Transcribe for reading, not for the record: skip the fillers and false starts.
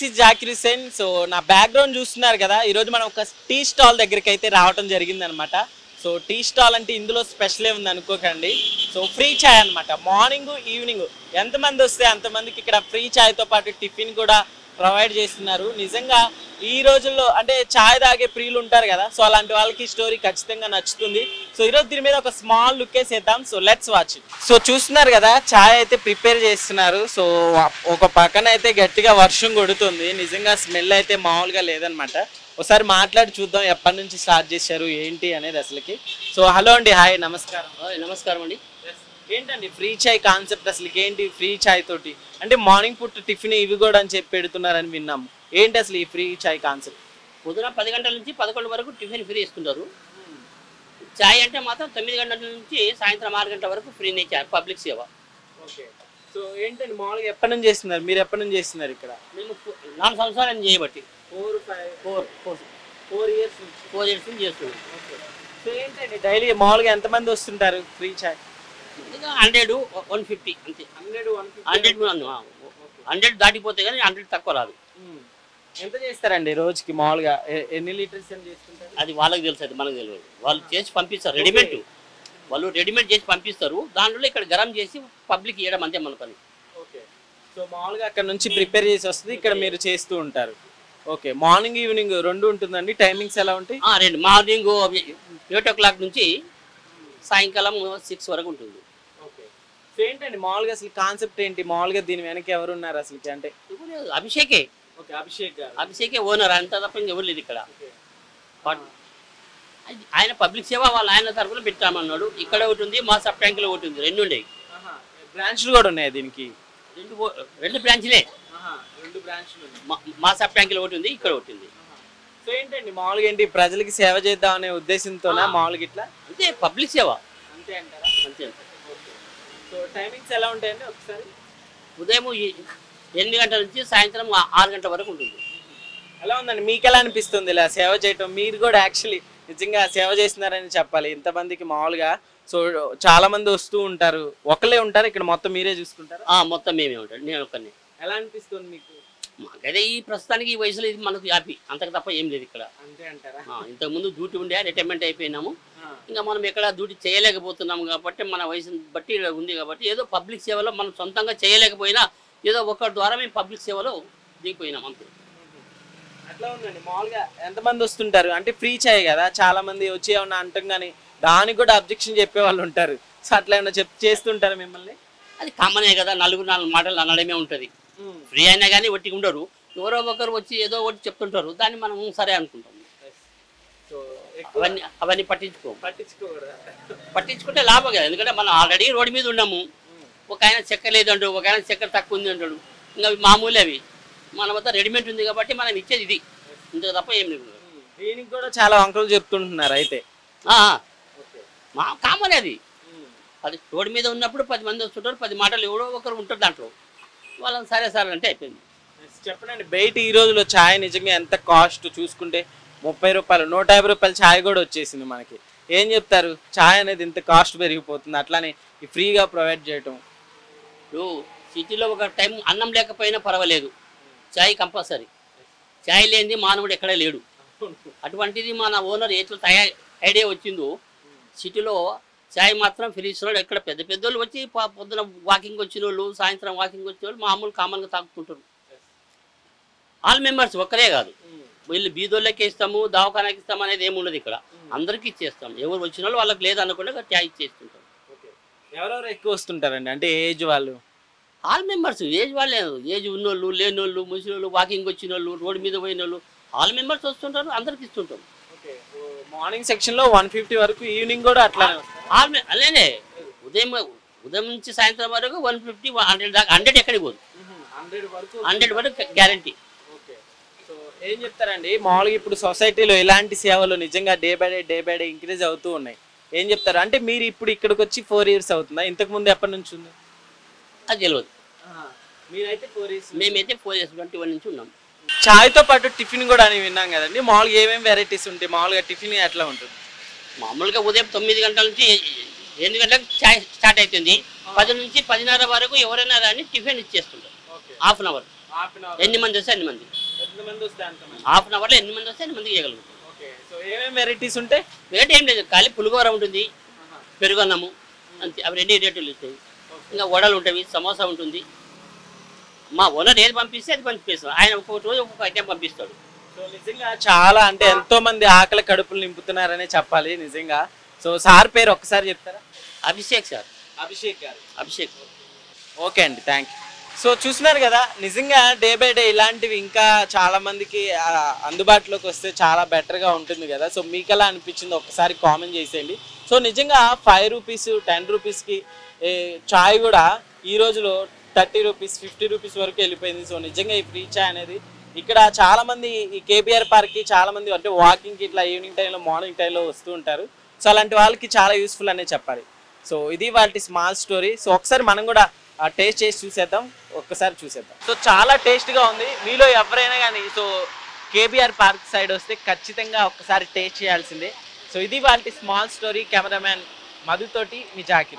Is Zakir Hussain. So నా background చూస్తున్నారు కదా, ఈరోజు మనం ఒక టీ స్టాల్ దగ్గరికి అయితే రావడం జరిగిందనమాట. సో టీ స్టాల్ అంటే ఇందులో స్పెషల్ ఏముంది అనుకోకండి. సో ఫ్రీ ఛాయ్ అనమాట. మార్నింగ్ ఈవినింగ్ ఎంతమంది వస్తే అంతమందికి ఇక్కడ ఫ్రీ ఛాయ్తో పాటు టిఫిన్ కూడా ప్రొవైడ్ చేస్తున్నారు. నిజంగా ఈ రోజుల్లో అంటే ఛాయ్ తాగే ప్రియులు ఉంటారు కదా, సో అలాంటి వాళ్ళకి ఈ స్టోరీ ఖచ్చితంగా నచ్చుతుంది. సో ఈరోజు దీని మీద ఒక స్మాల్ లుక్ వేసేద్దాం. So let's watch it. So చూస్తున్నారు కదా, ఛాయ్ అయితే ప్రిపేర్ చేస్తున్నారు. సో ఒక పక్కన అయితే గట్టిగా వర్షం కొడుతుంది. నిజంగా స్మెల్ అయితే మామూలుగా లేదనమాట. ఒకసారి మాట్లాడి చూద్దాం ఎప్పటి నుంచి స్టార్ట్ చేశారు ఏంటి అనేది అసలుకి. సో హలో అండి, హాయ్, నమస్కారం. నమస్కారం అండి. ఏంటండి ఫ్రీ ఛాయ్ కాన్సెప్ట్ అసలు ఏంటి? ఫ్రీ ఛాయ్ తోటి అంటే మార్నింగ్ పూట టిఫిన్ ఇవి కూడా అని చెప్పి పెడుతున్నారని విన్నాము. ఏంటి అసలు ఈ ఫ్రీ ఛాయ్ కాన్సెప్ట్? పొద్దున 10 గంటల నుంచి 11 వరకు టిఫిన్ ఫ్రీ ఇస్తుంటారు. ఛాయ్ అంటే మాత్రం 9 గంటల నుంచి సాయంత్రం 6 గంటల వరకు ఫ్రీనే ఛాయ్, పబ్లిక్ సేవ. ఓకే. సో ఏంటండి మామూలుగా ఎప్పటి నుంచి చేస్తున్నారు? మీరు ఎప్పటి నుంచి చేస్తున్నారు ఇక్కడ? మేము 4 సంవత్సరాలు చేయబట్టి 4 ఇయర్స్ నుంచి చేస్తున్నాం. సో ఏంటండి డైలీ మామూలుగా ఎంతమంది వస్తుంటారు ఫ్రీ ఛాయ్? 100, 150 అంతే. 100 దాటిపోతే కానీ 100 తక్కువ రాదు. ఎంత చేస్తారండి రోజుకి మామూలుగా? ఎన్ని లీటర్స్ చేస్తుంటారు? అది వాళ్ళకి తెలుసు, అది మనకు తెలియదు. వాళ్ళు చేసి పంపిస్తారు, రెడీమేడ్. వాళ్ళు రెడీమేడ్ చేసి పంపిస్తారు. దాంట్లో ఇక్కడ గరం చేసి పబ్లిక్ ఇవ్వడం అంతే మన పని. ఓకే. సో మామూలుగా అక్కడ నుంచి ప్రిపేర్ చేసి వస్తుంది, ఇక్కడ మీరు చేస్తూ ఉంటారు. ఓకే. మార్నింగ్ ఈవినింగ్ రెండు ఉంటుందండి? టైమింగ్స్ ఎలా ఉంటాయి? రెండు. మార్నింగ్ 8 o'clock నుంచి సాయంకాలం 6 వరకు ఉంటుంది. ఓకే. సో ఏంటండి మామూలుగా అసలు కాన్సెప్ట్ ఏంటి? మామూలుగా దీని వెనక ఎవరు ఉన్నారు అసలుకి? అంటే అభిషేకే. ఓకే. అభిషేకే ఓనర్, అంత తప్ప ఎవరు లేదు ఇక్కడ. ఆయన పబ్లిక్ సేవ వాళ్ళ ఆయన తరఫున పెట్టామన్నాడు. ఇక్కడ ఒకటి ఉంది, మా సబ్ ట్యాంకులో ఒకటి ఉంది, 2 ఉండేవి. బ్రాంచ్లు కూడా ఉన్నాయి దీనికి? 2 బ్రాంచ్లే. 2 బ్రాంచ్లు. మా సబ్ ట్యాంకులో ఒకటి ఉంది, ఇక్కడ ఒకటి ఉంది. సో ఏంటండి మామూలుగా ఏంటి ప్రజలకి సేవ చేద్దాం అనే ఉద్దేశంతోనా మామూలుగా ఇట్లా? అంతే, పబ్లిక్ సేవ అంతే అంటారా? అంతే. సో టైమింగ్స్ ఎలా ఉంటాయండి ఒకసారి? ఉదయం 8 గంటల నుంచి సాయంత్రం 6 గంటల వరకు ఉంటుంది. ఎలా ఉందండి మీకు? ఎలా అనిపిస్తుంది ఇలా సేవ చేయటం? మీరు కూడా యాక్చువల్లీ నిజంగా సేవ చేస్తున్నారని చెప్పాలి ఇంతమందికి. మామూలుగా సో చాలా మంది వస్తూ ఉంటారు, ఒకళ్ళే ఉంటారు ఇక్కడ, మొత్తం మీరే చూసుకుంటారు? మొత్తం మేమే ఉంటాడు, నేను ఒక్కనే. ఎలా అనిపిస్తుంది మీకు? మాకైతే ఈ ప్రస్తుతానికి ఈ వయసులో ఇది మనకు హ్యాపీ, అంతకు తప్ప ఏం లేదు ఇక్కడ. అంతే అంటారా? ఇంతకుముందు డ్యూటీ ఉండే, రిటైర్మెంట్ అయిపోయినాము. ఇంకా మనం ఎక్కడ డ్యూటీ చేయలేకపోతున్నాము కాబట్టి, మన వయసుని బట్టి ఉంది కాబట్టి, ఏదో పబ్లిక్ సేవలో మనం సొంతంగా చేయలేకపోయినా ఏదో ఒకరి ద్వారా మేము పబ్లిక్ సేవలో దిగిపోయినాం అంతే. అట్లా ఉందండి. మామూలుగా ఎంతమంది వస్తుంటారు? అంటే ఫ్రీ ఛాయ్ కదా, చాలా మంది వచ్చి ఏమన్నా అంటాం కానీ దానికి కూడా అబ్జెక్షన్ చెప్పే వాళ్ళు ఉంటారు. సో అట్లా ఏమన్నా చేస్తుంటారు మిమ్మల్ని? అది కామనే కదా, 4 మాటలు అనడమే ఉంటుంది. ఫ్రీ అయినా కానీ ఒట్టిగా ఉండరు, ఎవరో ఒకరు వచ్చి ఏదో ఒకటి చెప్తుంటారు, దాన్ని మనం సరే అనుకుంటాం. అవన్నీ పట్టించుకుంటే లాభం కదా. ఎందుకంటే మనం ఆల్రెడీ రోడ్డు మీద ఉన్నాము. ఒక ఆయన చక్కెర లేదంటాడు, ఒక ఆయన చక్కెర తక్కువ ఉంది అంటాడు. ఇంకా అవి మామూలు, అవి మన వద్ద రెడీమేడ్ ఉంది కాబట్టి మనం ఇచ్చేది ఇది, ఇంతకు తప్ప ఏం లేదు. దీనికి కూడా చాలా వంకలు చెప్తుంటున్నారు అయితే? మా కామన్ అది. రోడ్డు మీద ఉన్నప్పుడు 10 మంది వస్తుంటారు, 10 మాటలు ఎవరో ఒకరు ఉంటారు దాంట్లో, వాళ్ళని సరే సరే అంటే అయిపోయింది. చెప్పండి, బయట ఈ రోజులో ఛాయ్ నిజంగా ఎంత కాస్ట్ చూసుకుంటే 30 రూపాయలు, 150 రూపాయల ఛాయ్ కూడా వచ్చేసింది మనకి. ఏం చెప్తారు? ఛాయ్ అనేది ఇంత కాస్ట్ పెరిగిపోతుంది, అట్లానే ఈ ఫ్రీగా ప్రొవైడ్ చేయటం. సిటీలో ఒక టైం అన్నం లేకపోయినా పర్వాలేదు, ఛాయ్ కంపల్సరీ. ఛాయ్ లేనిది మానవుడు ఎక్కడా లేడు. అటువంటిది మన ఓనర్ ఎట్లా ఐడియా వచ్చిందో, సిటీలో ఛాయ్ మాత్రం ఫ్రీ ఇస్తున్నాడు. ఎక్కడ పెద్ద పెద్దోళ్ళు వచ్చి పొద్దున వాకింగ్ వచ్చిన వాళ్ళు, సాయంత్రం వాకింగ్ వచ్చిన వాళ్ళు మామూలు కామన్గా తాగుతుంటారు. ఆల్ మెంబర్స్ ఒక్కరే కాదు, వీళ్ళు బీదోళ్ళకి ఇస్తాము, దవాఖానాకి ఇస్తాము అనేది ఏమి ఉండదు ఇక్కడ, అందరికీ ఇచ్చేస్తాం. ఎవరు వచ్చిన వాళ్ళు వాళ్ళకి లేదనుకుంటే ఛాయ్ ఇచ్చేస్తుంటాం. ఎవరెవరు ఎక్కువ వస్తుంటారండి? అంటే ఏజ్ వాళ్ళు? ఆల్ మెంబర్స్, ఏజ్ వాళ్ళే, ఏజ్ ఉన్నోళ్ళు, లేనోళ్ళు, ముసలోళ్ళు, వాకింగ్ వచ్చిన వాళ్ళు, రోడ్డు మీద పోయిన వాళ్ళు, ఆల్ మెంబర్స్ వస్తుంటారు, అందరికి ఇస్తుంటాం. మార్నింగ్ సెక్షన్లో 150 వరకు, ఈవినింగ్ కూడా అట్లా అలానే. ఉదయం నుంచి సాయంత్రం వరకు 150, 100 దాకా. 100 ఎక్కడికి పోదు, 100 వరకు గ్యారంటీ. సో ఏం చెప్తారండి మామూలుగా ఇప్పుడు సొసైటీలో ఇలాంటి సేవలు నిజంగా డే బై డే ఇంక్రీజ్ అవుతూ ఉన్నాయి, ఏం చెప్తారు? అంటే మీరు ఇప్పుడు ఇక్కడికి వచ్చి 4 years అవుతుందా? ఇంతకు ముందు ఎప్పటి నుంచి ఉంది అది తెలియదు. మీరైతే 4 years? మేమైతే 4 years 21 నుంచి ఉన్నాం. ఛాయ్తో పాటు టిఫిన్ కూడా అని విన్నాం కదండి, మామూలుగా ఏమేమి వెరైటీస్ ఉంటాయి? మామూలుగా టిఫిన్ ఎట్లా ఉంటుంది? మామూలుగా ఉదయం 9 గంటల నుంచి 8 గంటలకు ఛాయ్ స్టార్ట్ అవుతుంది. 10 నుంచి 10:30 వరకు ఎవరైనా రాని టిఫిన్ ఇచ్చేస్తుంటారు. హాఫ్ అన్ అవర్, ఎన్ని మంది వస్తే అన్ని మంది. ఎంతమంది వస్తే అంతమంది. హాఫ్ అన్ అవర్లో ఎన్ని మంది వస్తే ఎన్ని మందికి చేయగలుగుతాం. ఓకే. సో ఏమేమి వెరైటీస్ ఉంటాయి? రేట్ ఏం లేదు, ఖాళీ పులిగోర ఉంటుంది, పెరుగన్నము అంతే, అవి 2 రేట్లు ఇస్తాయి. ఇంకా వడలు ఉంటాయి, సమోసా ఉంటుంది. మా ఓనర్ ఏది పంపిస్తే అది పంపిస్తాం. ఆయన ఒక్కొక్క రోజు ఒక్కొక్క ఐటెం పంపిస్తాడు. సో నిజంగా చాలా అంటే ఎంతో మంది ఆకలి కడుపులు నింపుతున్నారనే చెప్పాలి నిజంగా. సో సార్ పేరు ఒక్కసారి చెప్తారా? అభిషేక్ సార్, అభిషేక్ గారు. అభిషేక్. ఓకే అండి, థ్యాంక్ యూ. సో చూస్తున్నారు కదా, నిజంగా డే బై డే ఇలాంటివి ఇంకా చాలా మందికి అందుబాటులోకి వస్తే చాలా బెటర్గా ఉంటుంది కదా. సో మీకు ఎలా అనిపించింది ఒక్కసారి కామెంట్ చేసేయండి. సో నిజంగా 5 రూపీస్ 10 రూపీస్కి చాయ్ కూడా ఈ రోజులో 30 రూపీస్ 50 రూపీస్ వరకు వెళ్ళిపోయింది. సో నిజంగా ఈ ఫ్రీ చాయ్ అనేది ఇక్కడ చాలామంది ఈ కేబీఆర్ పార్క్కి చాలామంది అంటే వాకింగ్కి ఇట్లా ఈవినింగ్ టైంలో మార్నింగ్ టైంలో వస్తూ ఉంటారు. సో అలాంటి వాళ్ళకి చాలా యూస్ఫుల్ అనే చెప్పాలి. సో ఇది వాటి స్మాల్ స్టోరీ. సో ఒకసారి మనం కూడా టేస్ట్ చేసి చూసేద్దాం, ఒక్కసారి చూసేద్దాం. సో చాలా టేస్ట్గా ఉంది. మీలో ఎవరైనా కానీ సో కేబీఆర్ పార్క్ సైడ్ వస్తే ఖచ్చితంగా ఒక్కసారి టేస్ట్ చేయాల్సిందే. సో ఇది వాటి స్మాల్ స్టోరీ. కెమెరామ్యాన్ మధుతోటి మీ జాకిర్.